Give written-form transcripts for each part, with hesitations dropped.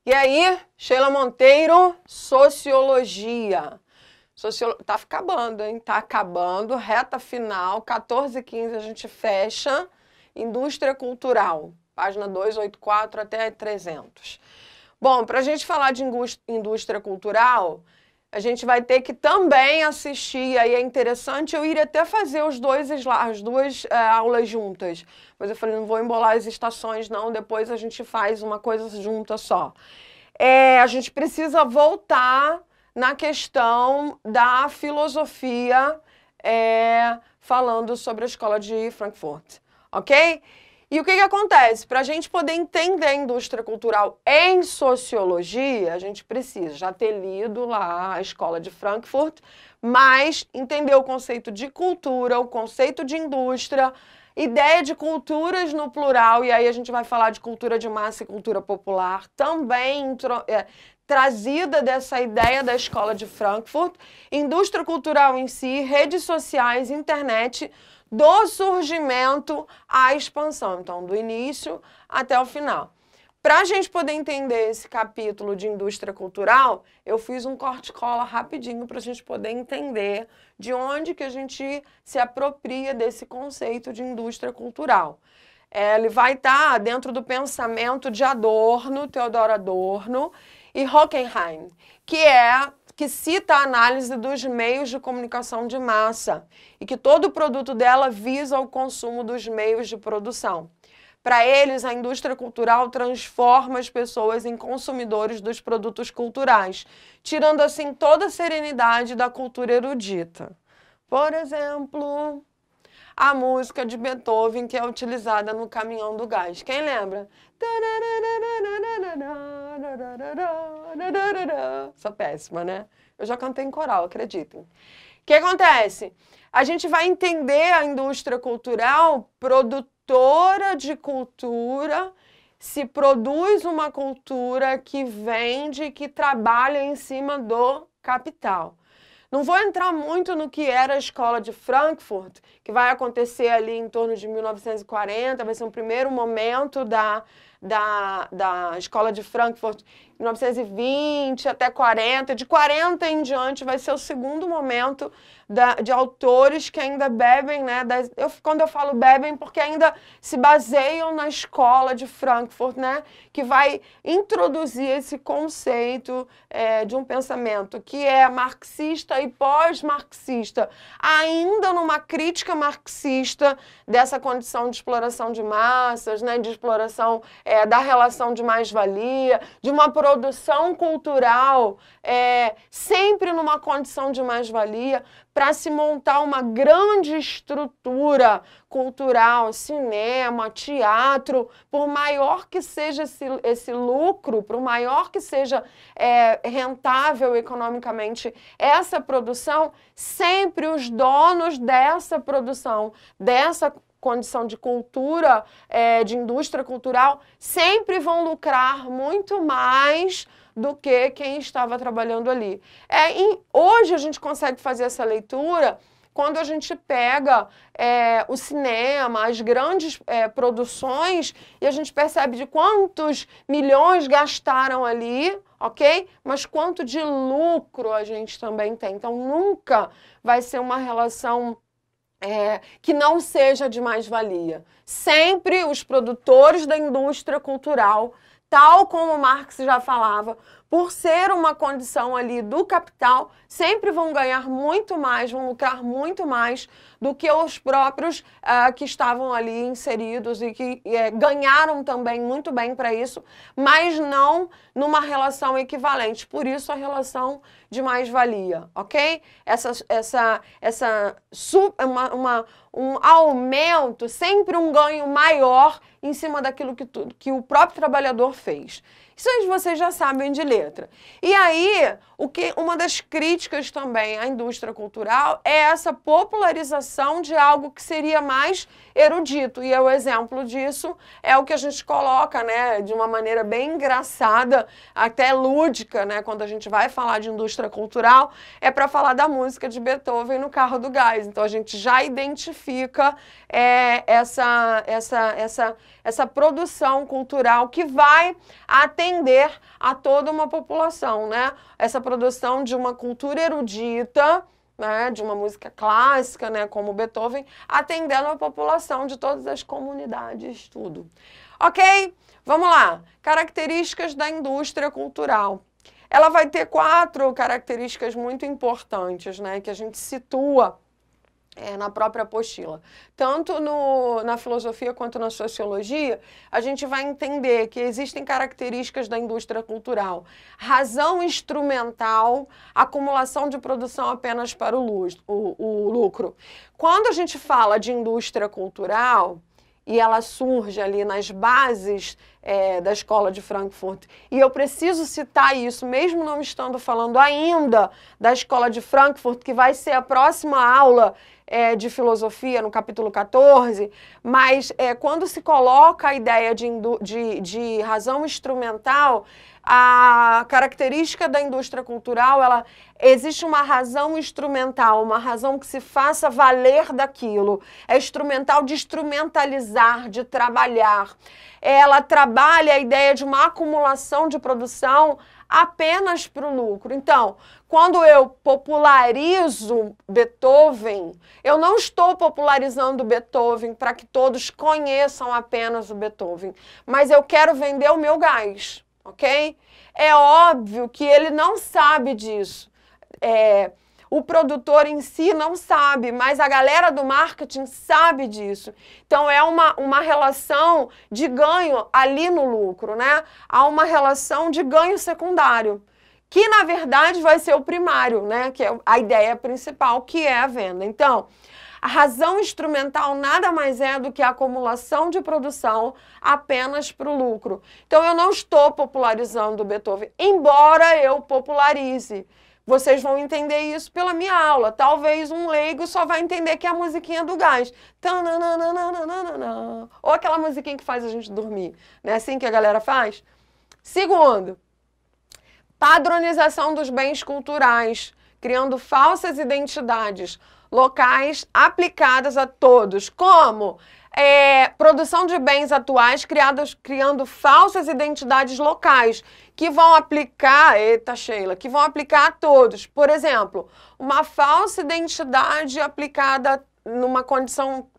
E aí, Sheila Monteiro, Sociologia. Tá acabando, hein? Tá acabando, reta final, 14h15 a gente fecha. Indústria Cultural, página 284 até 300. Bom, para a gente falar de indústria cultural, a gente vai ter que também assistir, aí é interessante, eu iria até fazer as duas aulas juntas, mas eu falei, não vou embolar as estações não, depois a gente faz uma coisa junta só. A gente precisa voltar na questão da filosofia, falando sobre a escola de Frankfurt, ok? E o que acontece? Para a gente poder entender a indústria cultural em sociologia, a gente precisa já ter lido lá a escola de Frankfurt, mas entender o conceito de cultura, o conceito de indústria, ideia de culturas no plural, e aí a gente vai falar de cultura de massa e cultura popular, também trazida dessa ideia da escola de Frankfurt, indústria cultural em si, redes sociais, internet, do surgimento à expansão, então do início até o final. Para a gente poder entender esse capítulo de indústria cultural, eu fiz um corte-cola rapidinho para a gente poder entender de onde que a gente se apropria desse conceito de indústria cultural. Ele vai estar dentro do pensamento de Adorno, Theodor Adorno e Hockenheim, que cita a análise dos meios de comunicação de massa e que todo o produto dela visa o consumo dos meios de produção. Para eles, a indústria cultural transforma as pessoas em consumidores dos produtos culturais, tirando assim toda a serenidade da cultura erudita. Por exemplo, a música de Beethoven que é utilizada no Caminhão do Gás. Quem lembra? Sou péssima, né? Eu já cantei em coral, acreditem. O que acontece? A gente vai entender a indústria cultural produtora de cultura, se produz uma cultura que vende, que trabalha em cima do capital. Não vou entrar muito no que era a escola de Frankfurt, que vai acontecer ali em torno de 1940, vai ser um primeiro momento da escola de Frankfurt, 1920 até 40, de 40 em diante vai ser o segundo momento de autores que ainda bebem, né? Quando eu falo bebem, porque ainda se baseiam na escola de Frankfurt, né? Que vai introduzir esse conceito de um pensamento que é marxista e pós-marxista, ainda numa crítica marxista dessa condição de exploração de massas, né? De exploração da relação de mais-valia, de uma produção cultural sempre numa condição de mais-valia, para se montar uma grande estrutura cultural, cinema, teatro, por maior que seja esse lucro, por maior que seja rentável economicamente essa produção, sempre os donos dessa produção, dessa condição de cultura, de indústria cultural, sempre vão lucrar muito mais do que quem estava trabalhando ali. Hoje a gente consegue fazer essa leitura quando a gente pega o cinema, as grandes produções, e a gente percebe de quantos milhões gastaram ali, ok? Mas quanto de lucro a gente também tem. Então nunca vai ser uma relação que não seja de mais-valia. Sempre os produtores da indústria cultural, tal como Marx já falava, por ser uma condição ali do capital, sempre vão ganhar muito mais, vão lucrar muito mais do que os próprios que estavam ali inseridos e que ganharam também muito bem para isso, mas não numa relação equivalente. Por isso a relação de mais-valia, ok? Um aumento, sempre um ganho maior em cima daquilo que o próprio trabalhador fez. Isso aí vocês já sabem de letra. E aí, uma das críticas também à indústria cultural é essa popularização de algo que seria mais erudito. E o exemplo disso é o que a gente coloca, né, de uma maneira bem engraçada, até lúdica, né, quando a gente vai falar de indústria cultural, é para falar da música de Beethoven no Carro do Gás. Então a gente já identifica essa produção cultural que vai até atender a toda uma população, né? Essa produção de uma cultura erudita, né, de uma música clássica, né, como Beethoven, atendendo a população de todas as comunidades, tudo. Ok? Vamos lá. Características da indústria cultural. Ela vai ter 4 características muito importantes, né, que a gente situa na própria apostila. Tanto na filosofia quanto na sociologia, a gente vai entender que existem características da indústria cultural. Razão instrumental, acumulação de produção apenas para o lucro. Quando a gente fala de indústria cultural, e ela surge ali nas bases da Escola de Frankfurt, e eu preciso citar isso, mesmo não estando falando ainda da Escola de Frankfurt, que vai ser a próxima aula de filosofia, no capítulo 14, mas quando se coloca a ideia de razão instrumental, a característica da indústria cultural, existe uma razão instrumental, uma razão que se faça valer daquilo. É instrumental de instrumentalizar, de trabalhar. Ela trabalha a ideia de uma acumulação de produção apenas para o lucro. Então, quando eu popularizo Beethoven, eu não estou popularizando Beethoven para que todos conheçam apenas o Beethoven, mas eu quero vender o meu gás, ok? É óbvio que ele não sabe disso. O produtor em si não sabe, mas a galera do marketing sabe disso. Então, é uma relação de ganho ali no lucro, né? Há uma relação de ganho secundário, que na verdade vai ser o primário, né? Que é a ideia principal, que é a venda. Então, a razão instrumental nada mais é do que a acumulação de produção apenas para o lucro. Então, eu não estou popularizando Beethoven, embora eu popularize. Vocês vão entender isso pela minha aula. Talvez um leigo só vai entender que é a musiquinha do gás. Ou aquela musiquinha que faz a gente dormir. Não é assim que a galera faz? Segundo, padronização dos bens culturais, criando falsas identidades locais aplicadas a todos. Como? Produção de bens atuais criando falsas identidades locais que vão aplicar, que vão aplicar a todos. Por exemplo, uma falsa identidade aplicada numa condição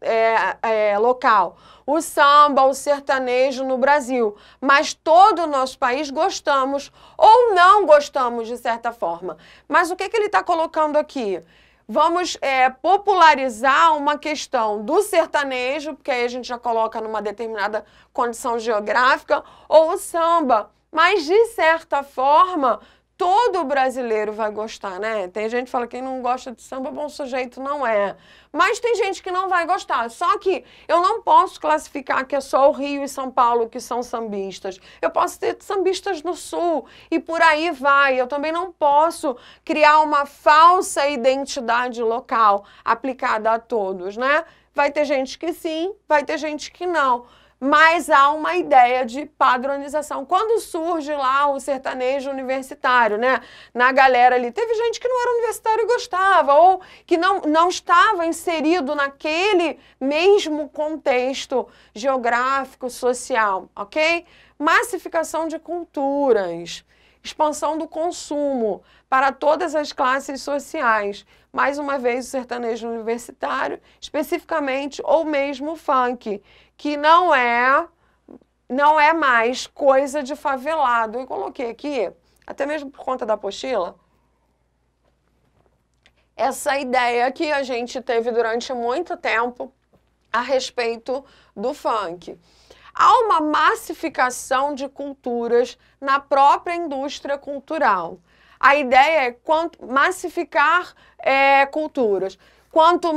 local. O samba, o sertanejo no Brasil. Mas todo o nosso país gostamos ou não gostamos de certa forma. Mas o que ele está colocando aqui? Vamos popularizar uma questão do sertanejo, porque aí a gente já coloca numa determinada condição geográfica, ou o samba. Mas, de certa forma, todo brasileiro vai gostar, né? Tem gente que fala que quem não gosta de samba, bom sujeito não é. Mas tem gente que não vai gostar. Só que eu não posso classificar que é só o Rio e São Paulo que são sambistas. Eu posso ter sambistas no Sul e por aí vai. Eu também não posso criar uma falsa identidade local aplicada a todos, né? Vai ter gente que sim, vai ter gente que não. Mas há uma ideia de padronização. Quando surge lá o sertanejo universitário, né? Na galera ali, teve gente que não era universitário e gostava, ou que não estava inserido naquele mesmo contexto geográfico, social, ok? Massificação de culturas, expansão do consumo para todas as classes sociais. Mais uma vez, o sertanejo universitário, especificamente, ou mesmo o funk, que não é mais coisa de favelado. Eu coloquei aqui, até mesmo por conta da apostila, essa ideia que a gente teve durante muito tempo a respeito do funk. Há uma massificação de culturas na própria indústria cultural. A ideia é massificar culturas. Quanto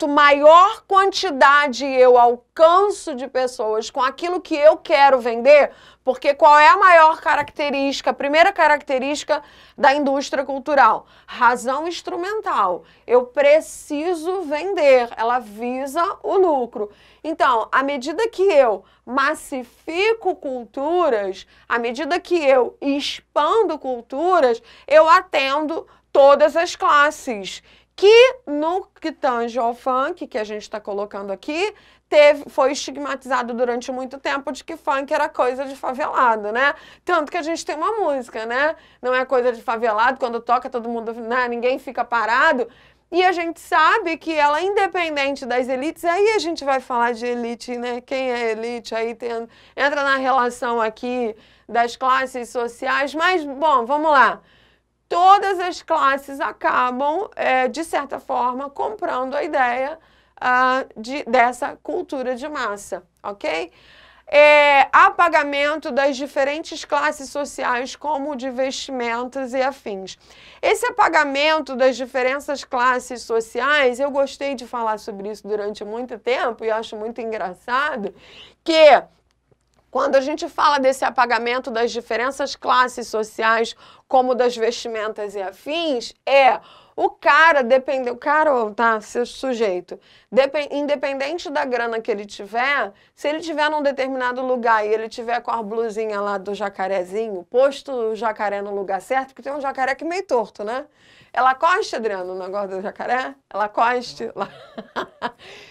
maior quantidade eu alcanço de pessoas com aquilo que eu quero vender, porque qual é a maior característica, a primeira característica da indústria cultural? Razão instrumental. Eu preciso vender, ela visa o lucro. Então, à medida que eu massifico culturas, à medida que eu expando culturas, eu atendo todas as classes que no que tange ao funk, que a gente está colocando aqui, foi estigmatizado durante muito tempo de que funk era coisa de favelado, né? Tanto que a gente tem uma música, né? Não é coisa de favelado, quando toca todo mundo, né? Ninguém fica parado. E a gente sabe que ela, independente das elites, aí a gente vai falar de elite, né? Quem é elite? Aí entra na relação aqui das classes sociais, mas, bom, vamos lá. Todas as classes acabam, de certa forma, comprando a ideia dessa cultura de massa, ok? Apagamento das diferentes classes sociais, como de vestimentas e afins. Esse apagamento das diferentes classes sociais, eu gostei de falar sobre isso durante muito tempo e acho muito engraçado que quando a gente fala desse apagamento das diferentes classes sociais, como das vestimentas e afins, o cara, seu sujeito, independente da grana que ele tiver, se ele tiver num determinado lugar e ele tiver com a blusinha lá do jacarezinho, posto o jacaré no lugar certo, porque tem um jacaré que é meio torto, né? Ela coste, Adriano, o negócio do jacaré? Ela coste.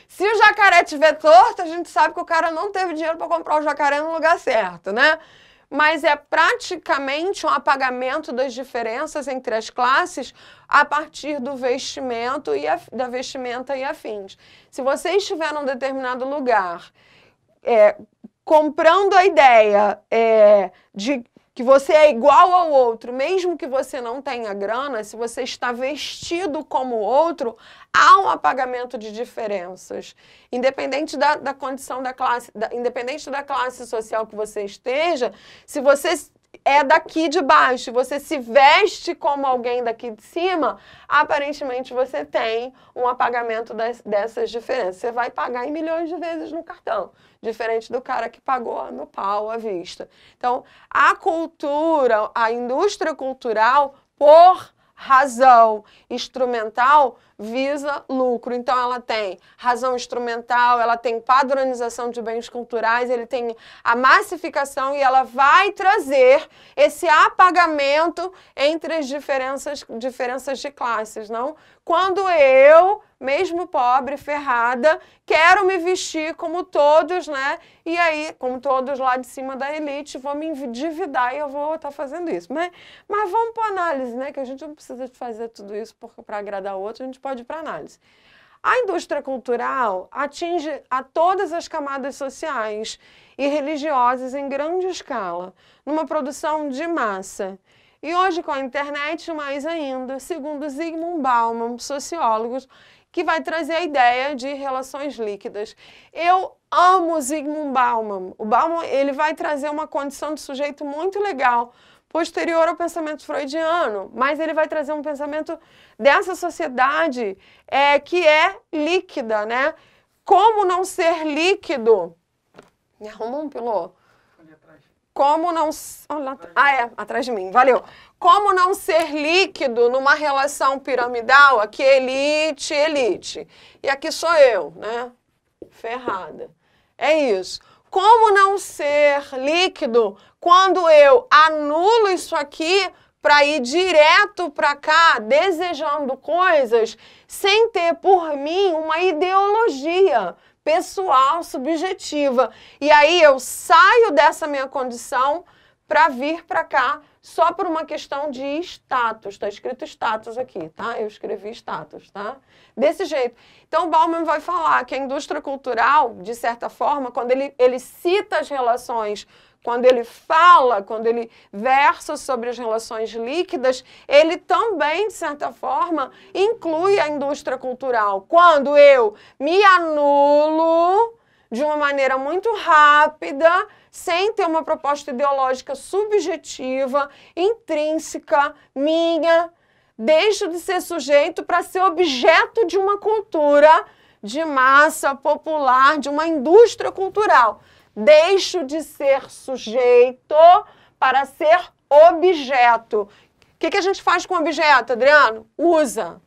Se o jacaré estiver torto, a gente sabe que o cara não teve dinheiro para comprar o jacaré no lugar certo, né? Mas é praticamente um apagamento das diferenças entre as classes a partir do vestimento da vestimenta e afins. Se você estiver num determinado lugar comprando a ideia de que você é igual ao outro, mesmo que você não tenha grana, se você está vestido como o outro, há um apagamento de diferenças. Independente da condição da classe, independente da classe social que você esteja, se você é daqui de baixo, você se veste como alguém daqui de cima, aparentemente você tem um apagamento dessas diferenças. Você vai pagar em milhões de vezes no cartão, diferente do cara que pagou no pau à vista. Então, a cultura, a indústria cultural, por razão instrumental, visa lucro. Então, ela tem razão instrumental, ela tem padronização de bens culturais, ele tem a massificação e ela vai trazer esse apagamento entre as diferenças de classes, não? Quando eu, mesmo pobre, ferrada, quero me vestir como todos, né? E aí, como todos lá de cima da elite, vou me endividar e eu vou estar fazendo isso. Mas vamos para análise, né? Que a gente não precisa de fazer tudo isso para agradar o outro, a gente pode ir para análise. A indústria cultural atinge a todas as camadas sociais e religiosas em grande escala, numa produção de massa. E hoje, com a internet, mais ainda, segundo Zygmunt Bauman, sociólogos, que vai trazer a ideia de relações líquidas. Eu amo Zygmunt Bauman. O Bauman, ele vai trazer uma condição de sujeito muito legal, posterior ao pensamento freudiano, mas ele vai trazer um pensamento dessa sociedade que é líquida, né? Como não ser líquido? Me arruma um piloto. Como não... atrás de mim, valeu. Como não ser líquido numa relação piramidal, aqui elite, elite. E aqui sou eu, né? Ferrada. É isso. Como não ser líquido quando eu anulo isso aqui para ir direto para cá, desejando coisas, sem ter por mim uma ideologia pessoal, subjetiva. E aí eu saio dessa minha condição para vir para cá só por uma questão de status. Está escrito status aqui, tá? Eu escrevi status, tá? Desse jeito. Então, o Bauman vai falar que a indústria cultural, de certa forma, quando ele cita as relações, quando ele fala, quando ele versa sobre as relações líquidas, ele também, de certa forma, inclui a indústria cultural. Quando eu me anulo de uma maneira muito rápida, sem ter uma proposta ideológica subjetiva, intrínseca, minha, deixo de ser sujeito para ser objeto de uma cultura de massa popular, de uma indústria cultural. Deixo de ser sujeito para ser objeto. O que a gente faz com objeto, Adriano? Usa.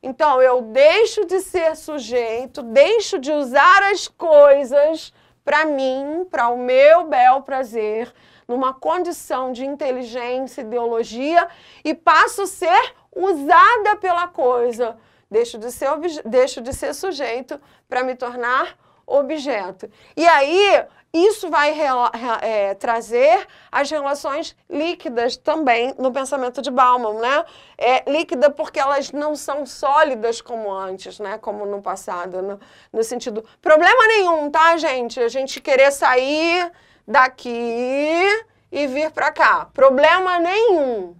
Então, eu deixo de ser sujeito, deixo de usar as coisas para mim, para o meu bel prazer, numa condição de inteligência, ideologia, e passo a ser usada pela coisa. deixo de ser sujeito para me tornar objeto. E aí, isso vai trazer as relações líquidas também no pensamento de Bauman, né? Líquida porque elas não são sólidas como antes, né? Como no passado, no sentido... Problema nenhum, tá, gente? A gente querer sair daqui e vir para cá. Problema nenhum.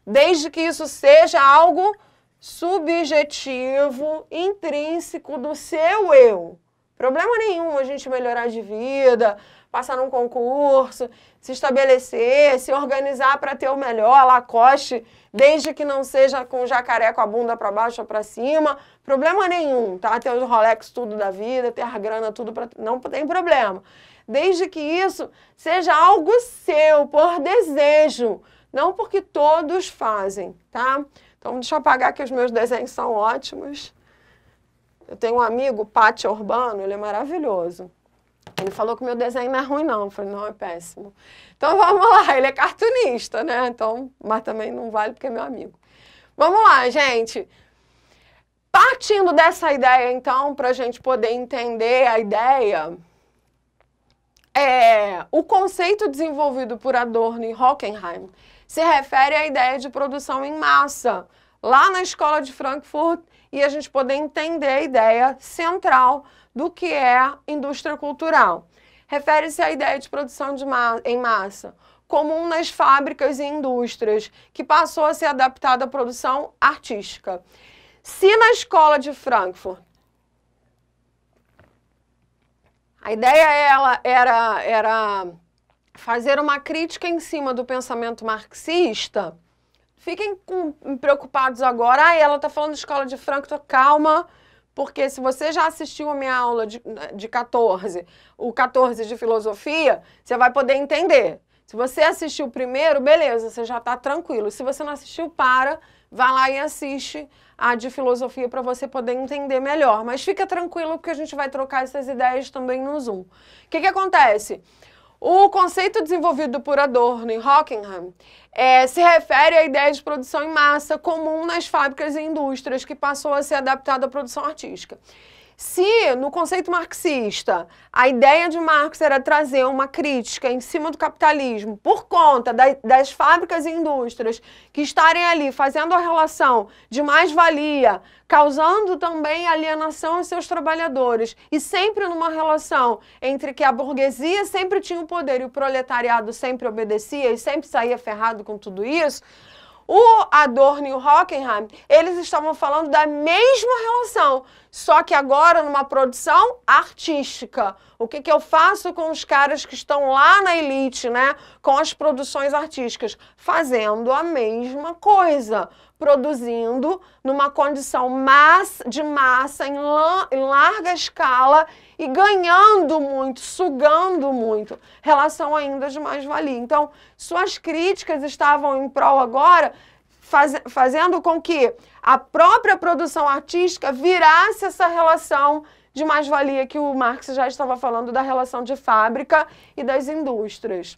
Desde que isso seja algo subjetivo, intrínseco do seu eu. Problema nenhum a gente melhorar de vida, passar num concurso, se estabelecer, se organizar para ter o melhor, Lacoste, desde que não seja com o jacaré com a bunda para baixo ou para cima. Problema nenhum, tá? Ter os Rolex tudo da vida, ter a grana tudo para... Não tem problema. Desde que isso seja algo seu, por desejo, não porque todos fazem, tá? Então, deixa eu apagar que os meus desenhos são ótimos. Eu tenho um amigo, Pátio Urbano, ele é maravilhoso. Ele falou que meu desenho não é ruim, não. Eu falei, não, é péssimo. Então, vamos lá. Ele é cartunista, né? Então, mas também não vale porque é meu amigo. Vamos lá, gente. Partindo dessa ideia, então, para a gente poder entender a ideia, o conceito desenvolvido por Adorno e Hockenheim se refere à ideia de produção em massa, lá na escola de Frankfurt, e a gente poder entender a ideia central do que é indústria cultural. Refere-se à ideia de produção em massa, comum nas fábricas e indústrias, que passou a ser adaptada à produção artística. Se na escola de Frankfurt a ideia era fazer uma crítica em cima do pensamento marxista, fiquem preocupados agora. Ela está falando de escola de Frankfurt, calma, porque se você já assistiu a minha aula de 14, o 14 de filosofia, você vai poder entender. Se você assistiu o primeiro, beleza, você já está tranquilo. Se você não assistiu, vai lá e assiste a de filosofia para você poder entender melhor. Mas fica tranquilo porque a gente vai trocar essas ideias também no Zoom. O que acontece? O conceito desenvolvido por Adorno e Hockenheim se refere à ideia de produção em massa comum nas fábricas e indústrias, que passou a ser adaptada à produção artística. Se, no conceito marxista, a ideia de Marx era trazer uma crítica em cima do capitalismo por conta das fábricas e indústrias que estarem ali fazendo a relação de mais-valia, causando também alienação aos seus trabalhadores, e sempre numa relação entre que a burguesia sempre tinha o poder e o proletariado sempre obedecia e sempre saía ferrado com tudo isso, o Adorno e o Hockenheim, eles estavam falando da mesma relação, só que agora numa produção artística. O que eu faço com os caras que estão lá na elite, né? Com as produções artísticas? Fazendo a mesma coisa, produzindo numa condição de massa em larga escala e ganhando muito, sugando muito, relação ainda de mais-valia. Então, suas críticas estavam em prol agora, fazendo com que a própria produção artística virasse essa relação de mais-valia que o Marx já estava falando da relação de fábrica e das indústrias.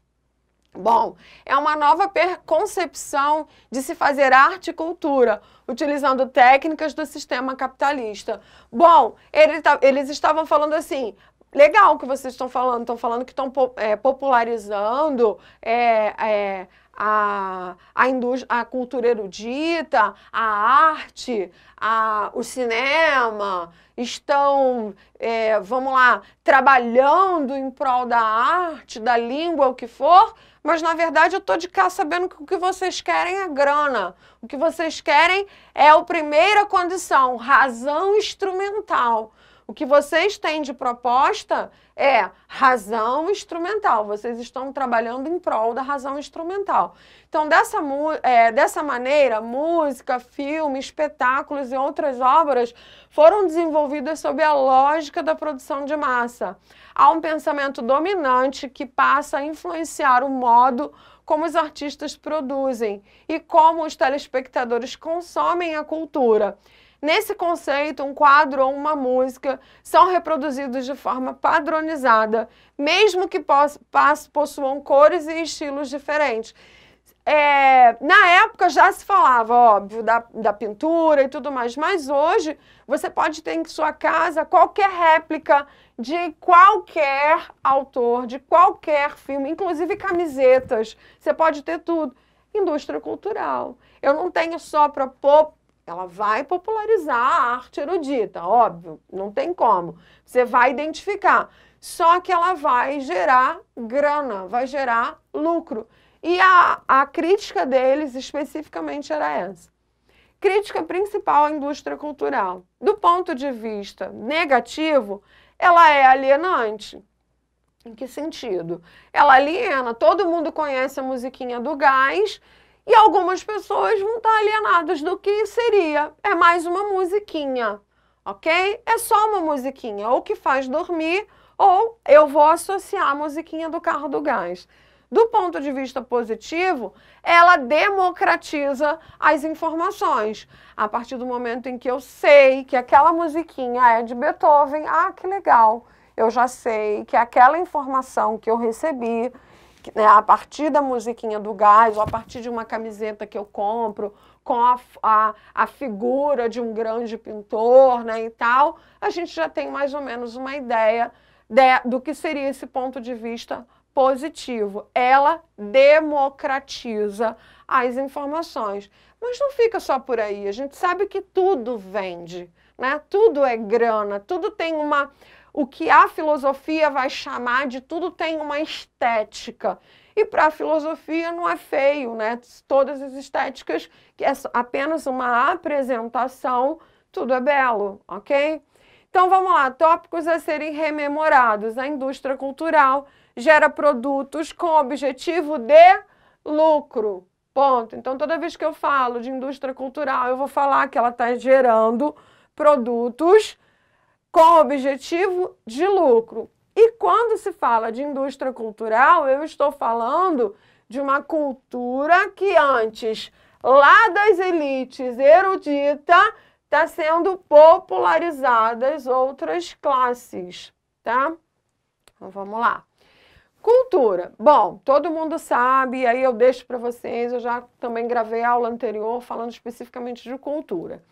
Bom, é uma nova concepção de se fazer arte e cultura, utilizando técnicas do sistema capitalista. Bom, eles estavam falando assim, legal o que vocês estão falando que estão popularizando a cultura erudita, a arte, o cinema, estão, vamos lá, trabalhando em prol da arte, da língua, o que for, mas na verdade eu estou de cá sabendo que o que vocês querem é grana. O que vocês querem é a primeira condição, razão instrumental. O que vocês têm de proposta é razão instrumental. Vocês estão trabalhando em prol da razão instrumental. Então, dessa maneira, música, filme, espetáculos e outras obras foram desenvolvidas sob a lógica da produção de massa. Há um pensamento dominante que passa a influenciar o modo como os artistas produzem e como os telespectadores consomem a cultura. Nesse conceito, um quadro ou uma música são reproduzidos de forma padronizada, mesmo que possuam cores e estilos diferentes. Na época já se falava, óbvio, da pintura e tudo mais, mas hoje você pode ter em sua casa qualquer réplica de qualquer autor, de qualquer filme, inclusive camisetas, você pode ter tudo. Indústria cultural. Eu não tenho só para ela vai popularizar a arte erudita, óbvio, não tem como. Você vai identificar. Só que ela vai gerar grana, vai gerar lucro. E a crítica deles especificamente era essa. Crítica principal à indústria cultural. Do ponto de vista negativo, ela é alienante. Em que sentido? Ela aliena, todo mundo conhece a musiquinha do Gás e algumas pessoas vão estar alienadas do que seria. É mais uma musiquinha, ok? É só uma musiquinha, ou que faz dormir, ou eu vou associar a musiquinha do carro do gás. Do ponto de vista positivo, ela democratiza as informações. A partir do momento em que eu sei que aquela musiquinha é de Beethoven, que legal. Eu já sei que aquela informação que eu recebi, né, a partir da musiquinha do gás, ou a partir de uma camiseta que eu compro, com a figura de um grande pintor, né, e tal, a gente já tem mais ou menos uma ideia do que seria esse ponto de vista positivo. Ela democratiza as informações. Mas não fica só por aí. A gente sabe que tudo vende, né? Tudo é grana, tudo tem o que a filosofia vai chamar de tudo tem uma estética. E para a filosofia não é feio, né? Todas as estéticas, que é apenas uma apresentação, tudo é belo, ok? Então vamos lá, tópicos a serem rememorados. A indústria cultural gera produtos com objetivo de lucro. Ponto. Então toda vez que eu falo de indústria cultural, eu vou falar que ela está gerando produtos com objetivo de lucro. E quando se fala de indústria cultural, eu estou falando de uma cultura que antes, lá das elites erudita, está sendo popularizada às outras classes, tá? Então vamos lá. Cultura. Bom, todo mundo sabe, aí eu deixo para vocês, eu já também gravei aula anterior falando especificamente de cultura.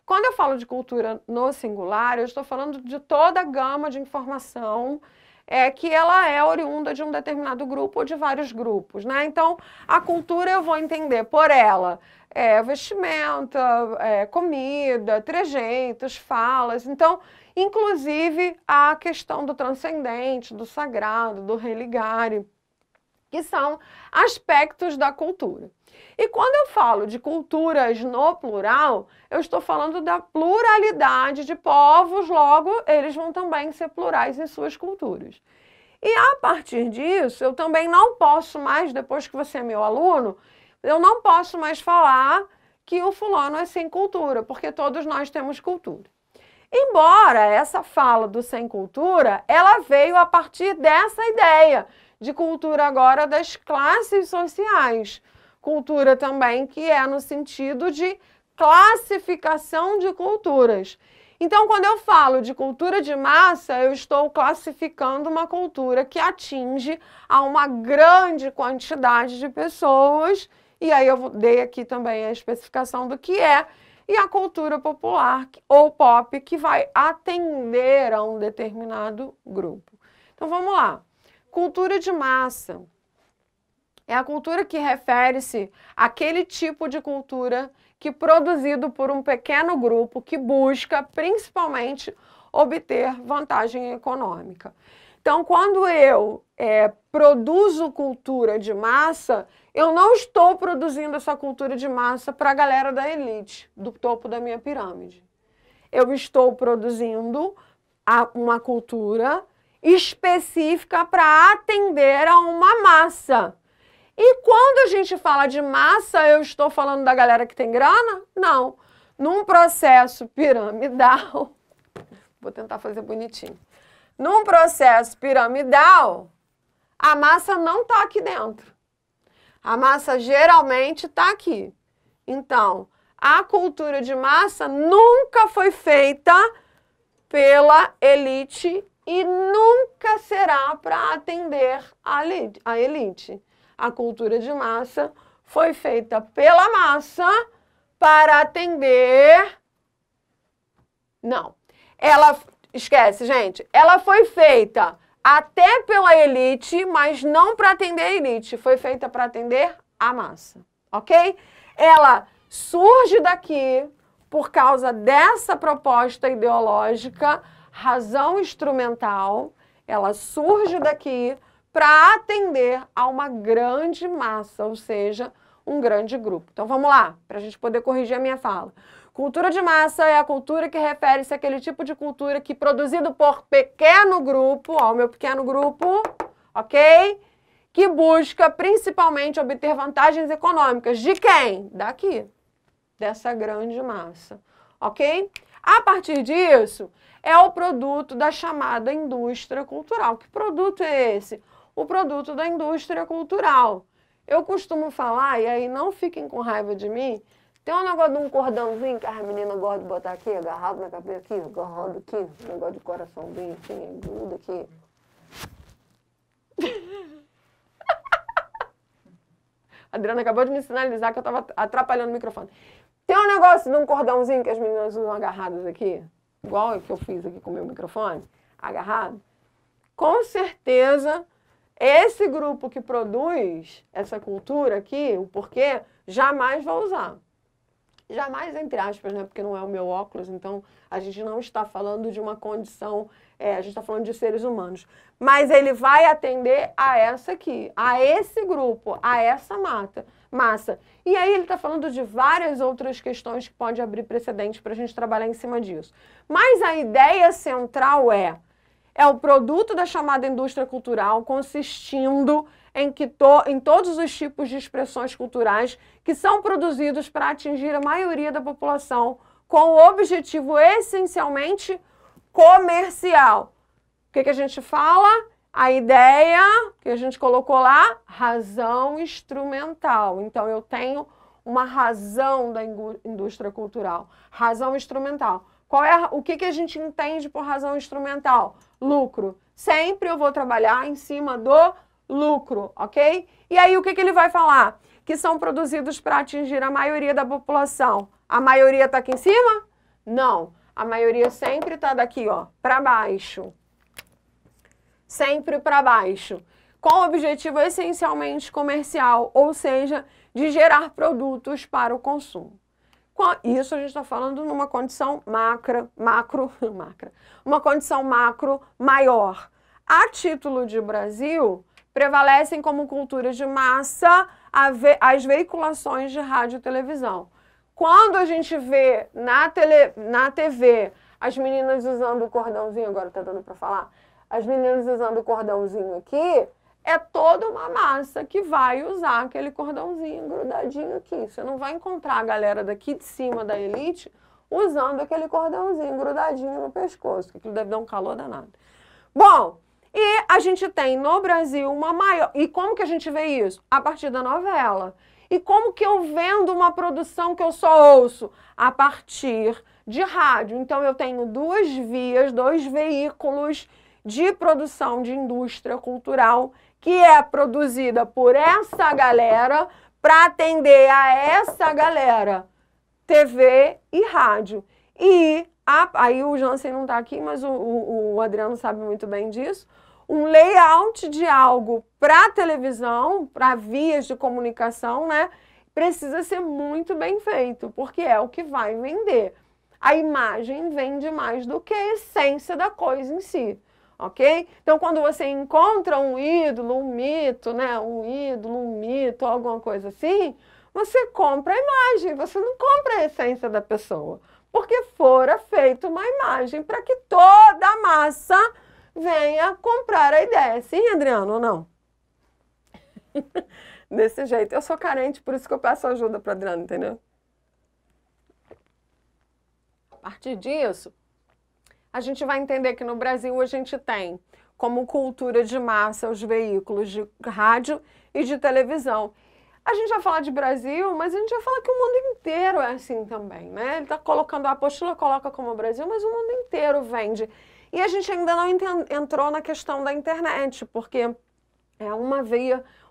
Quando eu falo de cultura no singular, eu estou falando de toda a gama de informação que ela é oriunda de um determinado grupo ou de vários grupos, né? Então, a cultura eu vou entender por ela vestimenta, comida, trejeitos, falas. Então, inclusive a questão do transcendente, do sagrado, do religare, que são aspectos da cultura. E quando eu falo de culturas no plural, eu estou falando da pluralidade de povos, logo eles vão também ser plurais em suas culturas. E a partir disso, eu também não posso mais, depois que você é meu aluno, eu não posso mais falar que o fulano é sem cultura, porque todos nós temos cultura. Embora essa fala do sem cultura, ela veio a partir dessa ideia de cultura agora das classes sociais. Cultura também que é no sentido de classificação de culturas. Então, quando eu falo de cultura de massa, eu estou classificando uma cultura que atinge a uma grande quantidade de pessoas, e aí eu dei aqui também a especificação do que é, e a cultura popular ou pop que vai atender a um determinado grupo. Então, vamos lá. Cultura de massa é a cultura que refere-se àquele tipo de cultura que produzido por um pequeno grupo que busca principalmente obter vantagem econômica. Então, quando eu produzo cultura de massa, eu não estou produzindo essa cultura de massa para a galera da elite, do topo da minha pirâmide. Eu estou produzindo uma cultura específica para atender a uma massa. E quando a gente fala de massa, eu estou falando da galera que tem grana? Não. Num processo piramidal, vou tentar fazer bonitinho. Num processo piramidal, a massa não está aqui dentro. A massa geralmente está aqui. Então, a cultura de massa nunca foi feita pela elite e nunca será para atender a elite. A cultura de massa foi feita pela massa para atender... Não. Ela... Esquece, gente. Ela foi feita até pela elite, mas não para atender a elite. Foi feita para atender a massa. Ok? Ela surge daqui por causa dessa proposta ideológica, razão instrumental. Ela surge daqui para atender a uma grande massa, ou seja, um grande grupo. Então vamos lá, para a gente poder corrigir a minha fala. Cultura de massa é a cultura que refere-se àquele tipo de cultura que, produzido por pequeno grupo, ó, o meu pequeno grupo, ok? Que busca principalmente obter vantagens econômicas. De quem? Daqui, dessa grande massa, ok? A partir disso, é o produto da chamada indústria cultural. Que produto é esse? O produto da indústria cultural. Eu costumo falar, e aí não fiquem com raiva de mim, tem um negócio de um cordãozinho que as meninas gostam de botar aqui, agarrado na cabeça aqui, agarrado aqui, um negócio de coraçãozinho assim, gruda aqui. A Adriana acabou de me sinalizar que eu estava atrapalhando o microfone. Tem um negócio de um cordãozinho que as meninas usam agarradas aqui, igual que eu fiz aqui com o meu microfone, agarrado. Com certeza, esse grupo que produz essa cultura aqui, o porquê, jamais vai usar. Jamais, entre aspas, né? Porque não é o meu óculos, então a gente não está falando de uma condição, a gente está falando de seres humanos. Mas ele vai atender a essa aqui, a esse grupo, a essa massa. E aí ele está falando de várias outras questões que podem abrir precedentes para a gente trabalhar em cima disso. Mas a ideia central é o produto da chamada indústria cultural, consistindo em todos os tipos de expressões culturais que são produzidos para atingir a maioria da população, com o objetivo essencialmente comercial. O que a gente fala? A ideia que a gente colocou lá, razão instrumental. Então, eu tenho uma razão da indústria cultural, razão instrumental. O que a gente entende por razão instrumental? Lucro. Sempre eu vou trabalhar em cima do lucro, ok? E aí o que ele vai falar? Que são produzidos para atingir a maioria da população. A maioria está aqui em cima? Não. A maioria sempre está daqui, ó, para baixo. Sempre para baixo. Com o objetivo essencialmente comercial, ou seja, de gerar produtos para o consumo. Isso a gente está falando numa condição uma condição macro maior. A título de Brasil, prevalecem como cultura de massa as veiculações de rádio e televisão. Quando a gente vê na TV as meninas usando o cordãozinho, agora tá dando para falar, as meninas usando o cordãozinho aqui, é toda uma massa que vai usar aquele cordãozinho grudadinho aqui. Você não vai encontrar a galera daqui de cima da elite usando aquele cordãozinho grudadinho no pescoço, que aquilo deve dar um calor danado. Bom, e a gente tem no Brasil uma maior... E como que a gente vê isso? A partir da novela. E como que eu vendo uma produção que eu só ouço? A partir de rádio. Então eu tenho duas vias, dois veículos de produção de indústria cultural que é produzida por essa galera para atender a essa galera, TV e rádio. E aí o Jansen não está aqui, mas o Adriano sabe muito bem disso. Um layout de algo para televisão, para vias de comunicação, né? Precisa ser muito bem feito, porque é o que vai vender. A imagem vende mais do que a essência da coisa em si. Ok? Então, quando você encontra um ídolo, um mito, né? Um ídolo, um mito, alguma coisa assim, você compra a imagem, você não compra a essência da pessoa. Porque fora feita uma imagem para que toda a massa venha comprar a ideia. Sim, Adriano, ou não? Desse jeito. Eu sou carente, por isso que eu peço ajuda para Adriano, entendeu? A partir disso, a gente vai entender que no Brasil a gente tem como cultura de massa os veículos de rádio e de televisão. A gente vai falar de Brasil, mas a gente vai falar que o mundo inteiro é assim também, né? Ele está colocando, a apostila coloca como Brasil, mas o mundo inteiro vende. E a gente ainda não entrou na questão da internet, porque é uma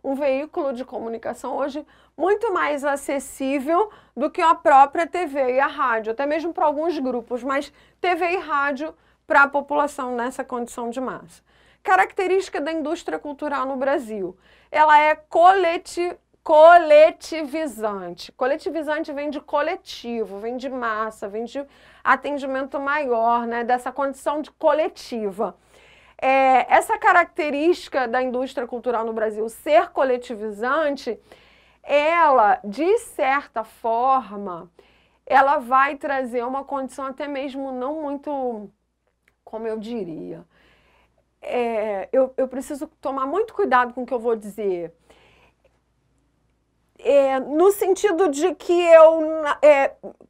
um veículo de comunicação hoje muito mais acessível do que a própria TV e a rádio, até mesmo para alguns grupos, mas TV e rádio para a população nessa condição de massa. Característica da indústria cultural no Brasil, ela é coletivizante. Coletivizante vem de coletivo, vem de massa, vem de atendimento maior, né, dessa condição de coletiva. Essa característica da indústria cultural no Brasil ser coletivizante, ela, de certa forma, ela vai trazer uma condição até mesmo não muito, como eu diria, eu preciso tomar muito cuidado com o que eu vou dizer. No sentido de que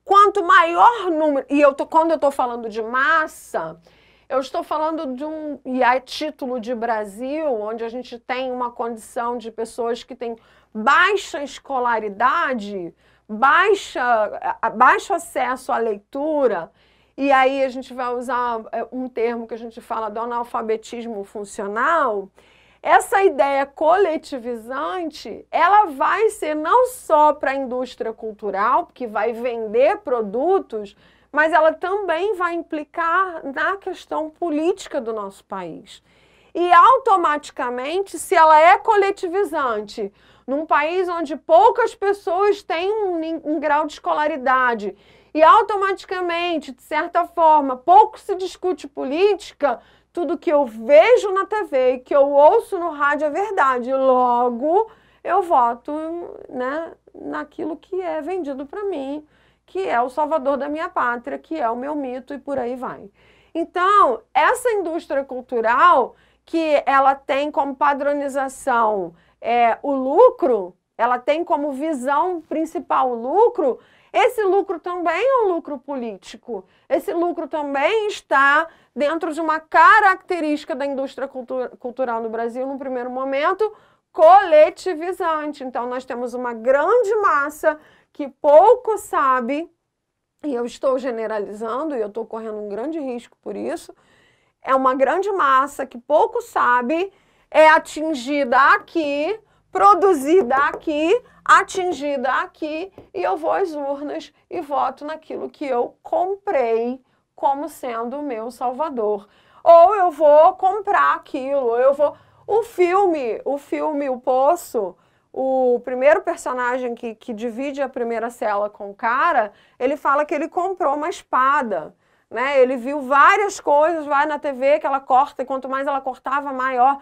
quanto maior número, e quando eu estou falando de massa, eu estou falando e a título de Brasil, onde a gente tem uma condição de pessoas que têm baixa escolaridade, baixo acesso à leitura, e aí a gente vai usar um termo que a gente fala do analfabetismo funcional. Essa ideia coletivizante, ela vai ser não só para a indústria cultural, que vai vender produtos, mas ela também vai implicar na questão política do nosso país. E automaticamente, se ela é coletivizante, num país onde poucas pessoas têm um grau de escolaridade, e automaticamente, de certa forma, pouco se discute política, tudo que eu vejo na TV e que eu ouço no rádio é verdade. Logo, eu voto, né, naquilo que é vendido para mim, que é o salvador da minha pátria, que é o meu mito e por aí vai. Então, essa indústria cultural, que ela tem como padronização o lucro, ela tem como visão principal o lucro, esse lucro também é um lucro político. Esse lucro também está dentro de uma característica da indústria cultural no Brasil, no primeiro momento, coletivizante. Então, nós temos uma grande massa que pouco sabe, e eu estou generalizando, e eu estou correndo um grande risco por isso, é uma grande massa que pouco sabe, é atingida aqui, produzida aqui, atingida aqui, e eu vou às urnas e voto naquilo que eu comprei como sendo o meu salvador. Ou eu vou comprar aquilo, ou eu vou... O filme O Poço, o primeiro personagem que divide a primeira cela com o cara, ele fala que ele comprou uma espada, né? Ele viu várias coisas, vai na TV que ela corta, e quanto mais ela cortava, maior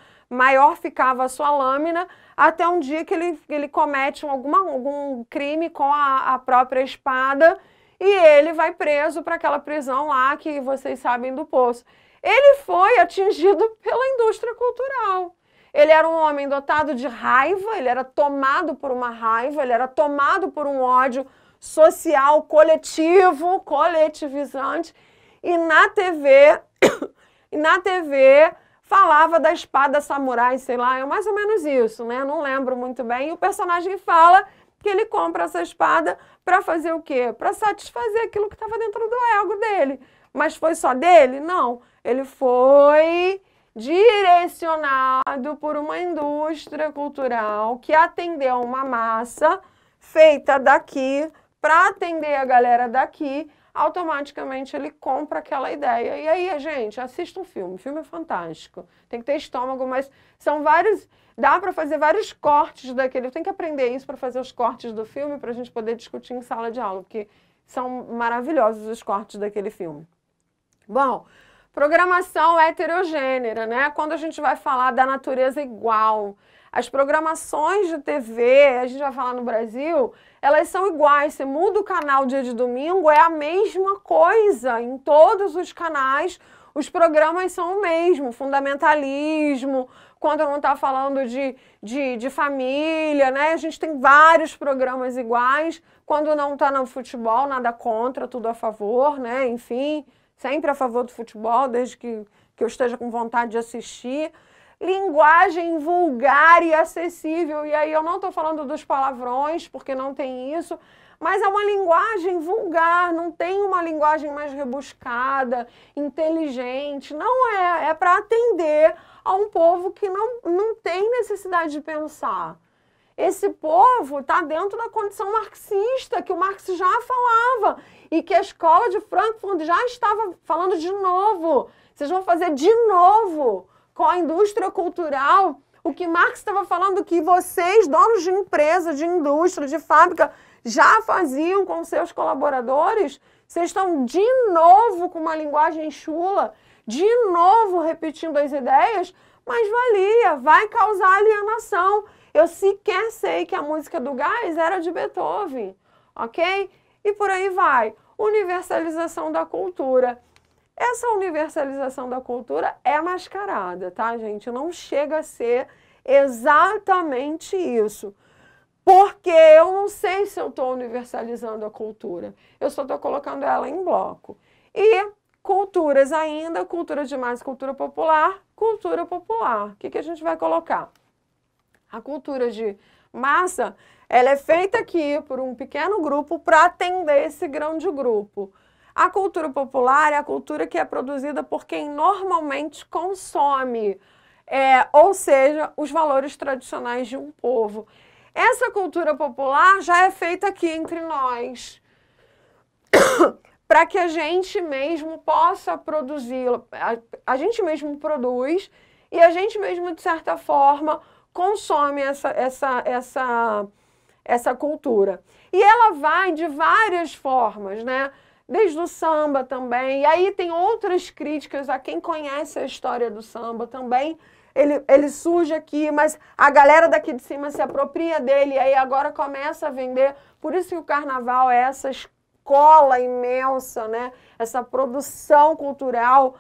ficava a sua lâmina, até um dia que ele comete algum crime com a própria espada, e ele vai preso para aquela prisão lá que vocês sabem do Poço. Ele foi atingido pela indústria cultural. Ele era um homem dotado de raiva, ele era tomado por uma raiva, ele era tomado por um ódio social, coletivo, coletivizante, e na TV falava da espada samurai, sei lá, é mais ou menos isso, né? Não lembro muito bem. E o personagem fala que ele compra essa espada para fazer o quê? Para satisfazer aquilo que estava dentro do ego dele. Mas foi só dele? Não. Ele foi direcionado por uma indústria cultural que atendeu uma massa feita daqui para atender a galera daqui. Automaticamente ele compra aquela ideia. E aí, gente, assista um filme. O filme é fantástico. Tem que ter estômago, mas são vários... Dá para fazer vários cortes daquele... Tem que aprender isso para fazer os cortes do filme, para a gente poder discutir em sala de aula, porque são maravilhosos os cortes daquele filme. Bom, programação heterogênea, né? Quando a gente vai falar da natureza igual, as programações de TV, a gente vai falar no Brasil, elas são iguais. Você muda o canal dia de domingo, é a mesma coisa em todos os canais. Os programas são o mesmo, fundamentalismo, quando não está falando de família, né? A gente tem vários programas iguais. Quando não está no futebol, nada contra, tudo a favor, né? Enfim, sempre a favor do futebol, desde que eu esteja com vontade de assistir. linguagem vulgar e acessível. E aí eu não estou falando dos palavrões, porque não tem isso, mas é uma linguagem vulgar, não tem uma linguagem mais rebuscada, inteligente. Não é, é para atender a um povo que não tem necessidade de pensar. Esse povo está dentro da condição marxista, que o Marx já falava, e que a escola de Frankfurt já estava falando de novo. Vocês vão fazer de novo com a indústria cultural o que Marx estava falando, que vocês, donos de empresa, de indústria, de fábrica, já faziam com seus colaboradores. Vocês estão de novo com uma linguagem chula, de novo repetindo as ideias, mas valia, vai causar alienação. Eu sequer sei que a música do Gás era de Beethoven, ok? E por aí vai. Universalização da cultura. Essa universalização da cultura é mascarada, tá, gente? Não chega a ser exatamente isso. Porque eu não sei se eu estou universalizando a cultura. Eu só estou colocando ela em bloco. E culturas ainda, cultura de massa, cultura popular, cultura popular. O que a gente vai colocar? A cultura de massa, ela é feita aqui por um pequeno grupo para atender esse grande grupo. A cultura popular é a cultura que é produzida por quem normalmente consome, ou seja, os valores tradicionais de um povo. Essa cultura popular já é feita aqui entre nós, para que a gente mesmo possa produzi-la. A gente mesmo produz e a gente mesmo, de certa forma, consome essa cultura. E ela vai de várias formas, né? Desde o samba também. E aí tem outras críticas a quem conhece a história do samba também. Ele surge aqui, mas a galera daqui de cima se apropria dele e aí agora começa a vender. Por isso que o carnaval é essa escola imensa, né? Essa produção cultural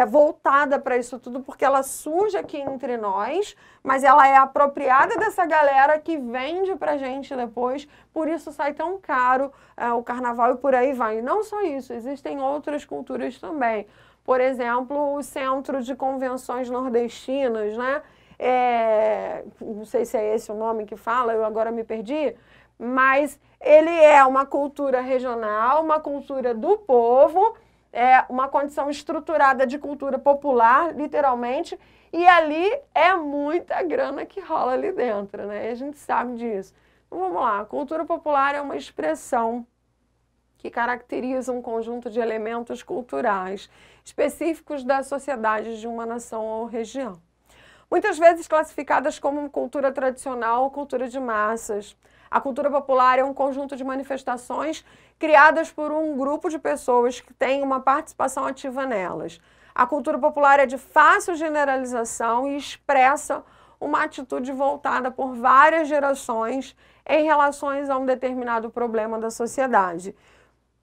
voltada para isso tudo, porque ela surge aqui entre nós, mas ela é apropriada dessa galera que vende pra gente depois, por isso sai tão caro o carnaval e por aí vai. E não só isso, existem outras culturas também. Por exemplo, o Centro de Convenções Nordestinas, né? Não sei se é esse o nome que fala, eu agora me perdi, mas ele é uma cultura regional, uma cultura do povo, uma condição estruturada de cultura popular, literalmente, e ali é muita grana que rola ali dentro, né? E a gente sabe disso. Então vamos lá, a cultura popular é uma expressão que caracteriza um conjunto de elementos culturais específicos da sociedade de uma nação ou região. Muitas vezes classificadas como cultura tradicional ou cultura de massas. A cultura popular é um conjunto de manifestações criadas por um grupo de pessoas que têm uma participação ativa nelas. A cultura popular é de fácil generalização e expressa uma atitude voltada por várias gerações em relação a um determinado problema da sociedade.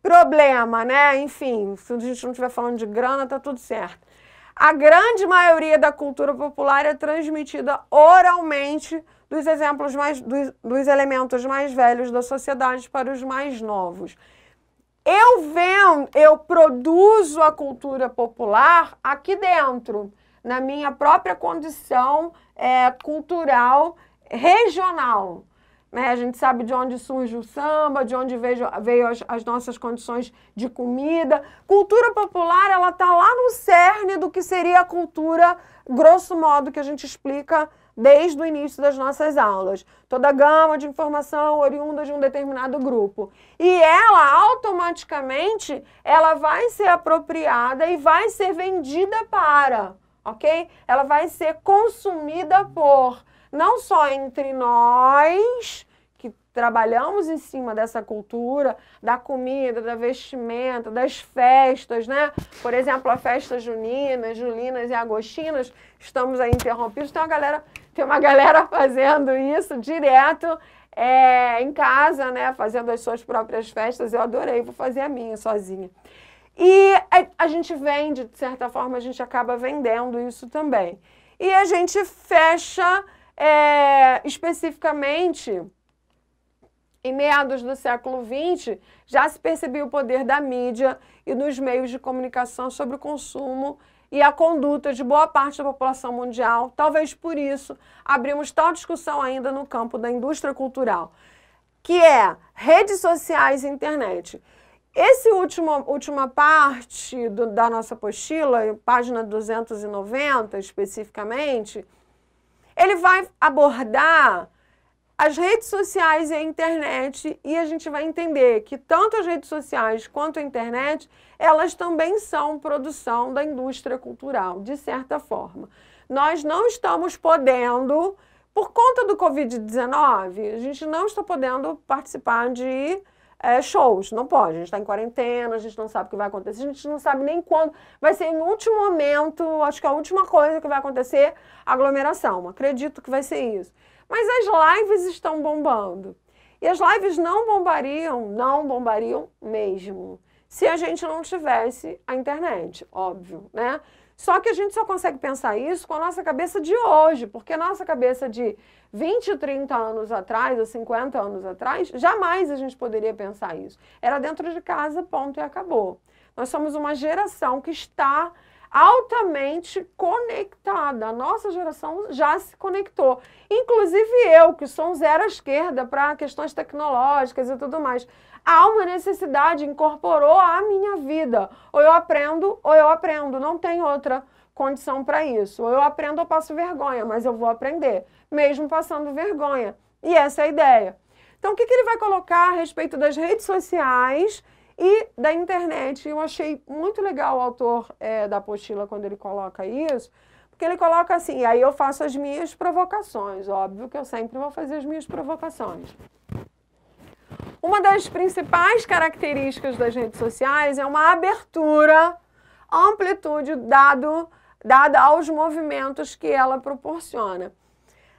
Problema, né? Enfim, se a gente não estiver falando de grana, tá tudo certo. A grande maioria da cultura popular é transmitida oralmente dos exemplos dos elementos mais velhos da sociedade para os mais novos. Eu produzo a cultura popular aqui dentro, na minha própria condição cultural regional. Né? A gente sabe de onde surge o samba, de onde veio as nossas condições de comida. Cultura popular, ela está lá no cerne do que seria a cultura, grosso modo, que a gente explica desde o início das nossas aulas. Toda a gama de informação oriunda de um determinado grupo. E ela, automaticamente, ela vai ser apropriada e vai ser vendida para, ok? Ela vai ser consumida por, não só entre nós, que trabalhamos em cima dessa cultura, da comida, da vestimenta, das festas, né? Por exemplo, a festa junina, julinas e agostinas, estamos aí interrompidos, tem uma galera fazendo isso direto em casa, né? Fazendo as suas próprias festas. Eu adorei, vou fazer a minha sozinha. E a gente vende, de certa forma, a gente acaba vendendo isso também. E a gente fecha especificamente, em meados do século XX, já se percebia o poder da mídia e dos meios de comunicação sobre o consumo e a conduta de boa parte da população mundial. Talvez por isso abrimos tal discussão ainda no campo da indústria cultural, que é redes sociais e internet. Essa última parte da nossa apostila, página 290 especificamente, ele vai abordar as redes sociais e a internet, e a gente vai entender que tanto as redes sociais quanto a internet, elas também são produção da indústria cultural, de certa forma. Nós não estamos podendo, por conta do Covid-19, a gente não está podendo participar de shows, não pode, a gente está em quarentena, a gente não sabe o que vai acontecer, a gente não sabe nem quando, vai ser no último momento, acho que a última coisa que vai acontecer, aglomeração, acredito que vai ser isso. Mas as lives estão bombando, e as lives não bombariam mesmo, se a gente não tivesse a internet, óbvio, né? Só que a gente só consegue pensar isso com a nossa cabeça de hoje, porque a nossa cabeça de 20, 30 anos atrás, ou 50 anos atrás, jamais a gente poderia pensar isso. Era dentro de casa, ponto, e acabou. Nós somos uma geração que está altamente conectada. A nossa geração já se conectou. Inclusive eu, que sou um zero à esquerda para questões tecnológicas e tudo mais. Há uma necessidade, incorporou à minha vida. Ou eu aprendo, não tem outra condição para isso. Ou eu aprendo ou passo vergonha, mas eu vou aprender, mesmo passando vergonha. E essa é a ideia. Então, o que ele vai colocar a respeito das redes sociais e da internet? Eu achei muito legal o autor da apostila quando ele coloca isso, porque ele coloca assim, e aí eu faço as minhas provocações, óbvio que eu sempre vou fazer as minhas provocações. Uma das principais características das redes sociais é uma abertura, amplitude dada aos movimentos que ela proporciona.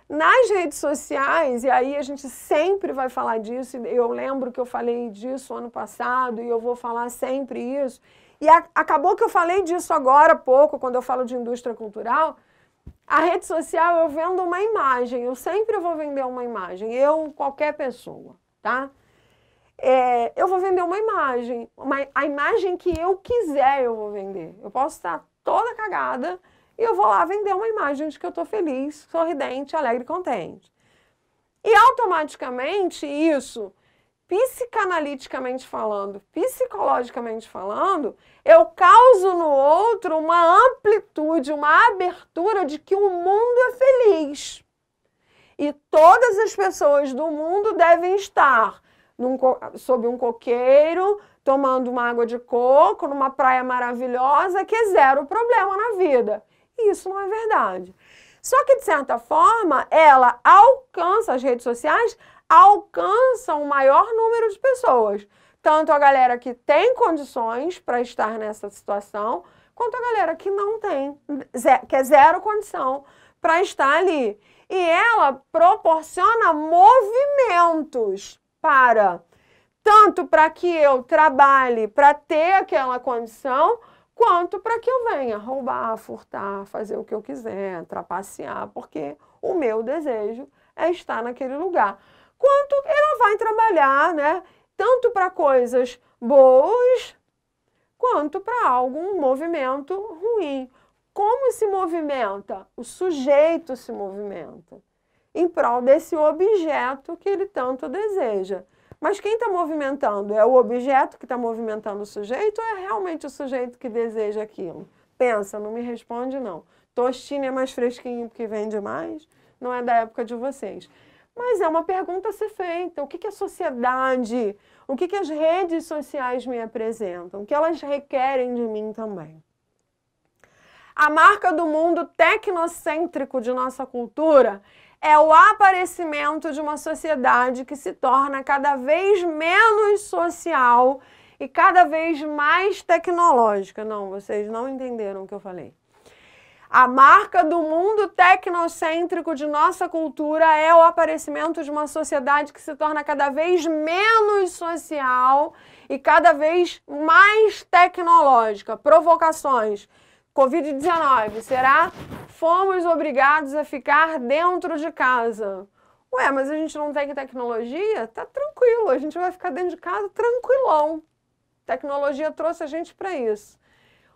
Nas redes sociais, e aí a gente sempre vai falar disso, eu lembro que eu falei disso ano passado e eu vou falar sempre isso, e acabou que eu falei disso agora há pouco, quando eu falo de indústria cultural. A rede social, eu vendo uma imagem, eu sempre vou vender uma imagem, qualquer pessoa, tá? Eu vou vender uma imagem, a imagem que eu quiser eu vou vender. Eu posso estar toda cagada e eu vou lá vender uma imagem de que eu estou feliz, sorridente, alegre e contente. E automaticamente isso, psicanaliticamente falando, psicologicamente falando, eu causo no outro uma amplitude, uma abertura de que o mundo é feliz. E todas as pessoas do mundo devem estar sob um coqueiro, tomando uma água de coco, numa praia maravilhosa, que é zero problema na vida. E isso não é verdade. Só que, de certa forma, ela alcança, as redes sociais alcançam o maior número de pessoas. Tanto a galera que tem condições para estar nessa situação, quanto a galera que não tem, que é zero condição para estar ali. E ela proporciona movimentos tanto para que eu trabalhe para ter aquela condição, quanto para que eu venha roubar, furtar, fazer o que eu quiser, trapacear, porque o meu desejo é estar naquele lugar. Quanto ela vai trabalhar, né, tanto para coisas boas, quanto para algum movimento ruim. Como se movimenta? O sujeito se movimenta em prol desse objeto que ele tanto deseja. Mas quem está movimentando? É o objeto que está movimentando o sujeito ou é realmente o sujeito que deseja aquilo? Pensa, não me responde não. Tostine é mais fresquinho porque vende mais? Não é da época de vocês. Mas é uma pergunta a ser feita. O que a sociedade, o que as redes sociais me apresentam? O que elas requerem de mim também? A marca do mundo tecnocêntrico de nossa cultura é o aparecimento de uma sociedade que se torna cada vez menos social e cada vez mais tecnológica. Não, vocês não entenderam o que eu falei. A marca do mundo tecnocêntrico de nossa cultura é o aparecimento de uma sociedade que se torna cada vez menos social e cada vez mais tecnológica. Provocações. Covid-19, será? Fomos obrigados a ficar dentro de casa. Ué, mas a gente não tem tecnologia? Tá tranquilo, a gente vai ficar dentro de casa tranquilão. Tecnologia trouxe a gente para isso.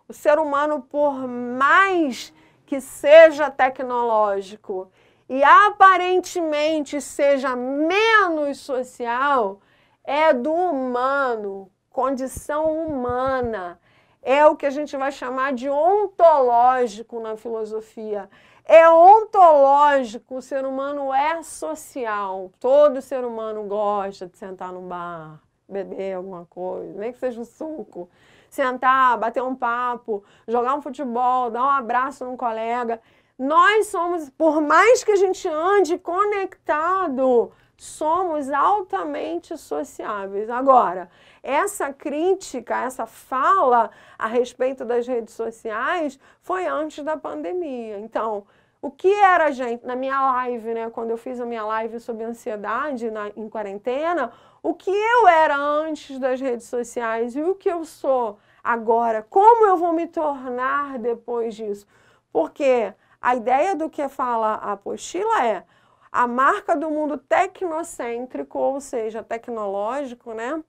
O ser humano, por mais que seja tecnológico e aparentemente seja menos social, é do humano, condição humana. É o que a gente vai chamar de ontológico na filosofia. É ontológico, o ser humano é social. Todo ser humano gosta de sentar num bar, beber alguma coisa, nem que seja um suco. Sentar, bater um papo, jogar um futebol, dar um abraço num colega. Nós somos, por mais que a gente ande conectado, somos altamente sociáveis. Agora, essa crítica, essa fala a respeito das redes sociais foi antes da pandemia. Então, o que era, gente, na minha live, né, quando eu fiz a minha live sobre ansiedade em quarentena, o que eu era antes das redes sociais e o que eu sou agora, como eu vou me tornar depois disso? Porque a ideia do que fala a apostila é a marca do mundo tecnocêntrico, ou seja, tecnológico, né,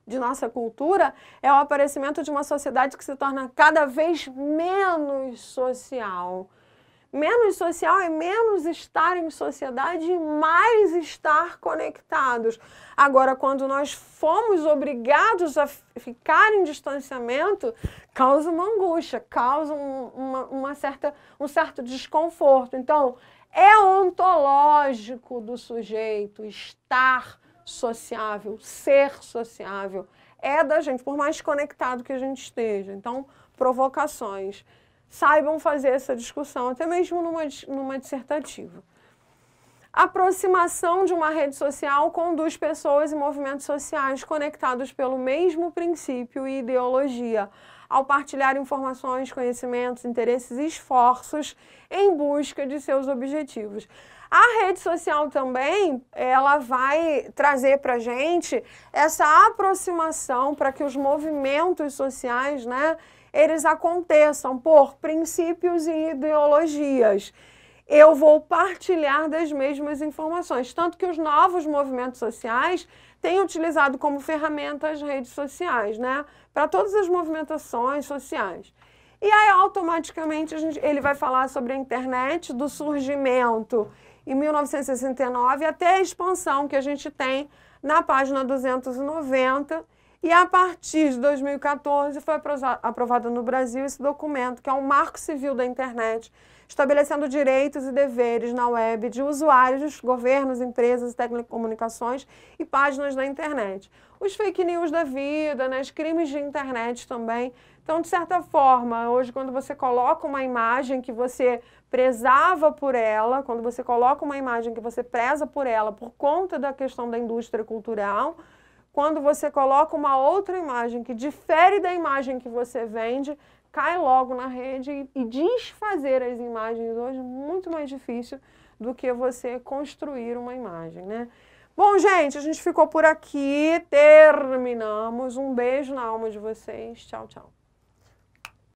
de nossa cultura, é o aparecimento de uma sociedade que se torna cada vez menos social. Menos social é menos estar em sociedade e mais estar conectados. Agora, quando nós fomos obrigados a ficar em distanciamento, causa uma angústia, causa um certo desconforto. Então, é ontológico do sujeito estar sociável, ser sociável. É da gente, por mais conectado que a gente esteja. Então, provocações. Saibam fazer essa discussão, até mesmo numa dissertativa. Aproximação de uma rede social conduz pessoas e movimentos sociais conectados pelo mesmo princípio e ideologia, ao partilhar informações, conhecimentos, interesses e esforços em busca de seus objetivos. A rede social também, ela vai trazer para a gente essa aproximação para que os movimentos sociais, né, eles aconteçam por princípios e ideologias. Eu vou partilhar das mesmas informações, tanto que os novos movimentos sociais têm utilizado como ferramenta as redes sociais, né, para todas as movimentações sociais. E aí, automaticamente, ele vai falar sobre a internet, do surgimento em 1969 até a expansão que a gente tem na página 290, e a partir de 2014 foi aprovado no Brasil esse documento, que é um marco civil da internet, estabelecendo direitos e deveres na web de usuários, governos, empresas, telecomunicações e páginas da internet. Os fake news da vida, né, os crimes de internet também. Então, de certa forma, hoje quando você coloca uma imagem que você prezava por ela, quando você coloca uma imagem que você preza por ela por conta da questão da indústria cultural, quando você coloca uma outra imagem que difere da imagem que você vende, cai logo na rede, e desfazer as imagens hoje é muito mais difícil do que você construir uma imagem, né? Bom, gente, a gente ficou por aqui, terminamos. Um beijo na alma de vocês. Tchau, tchau.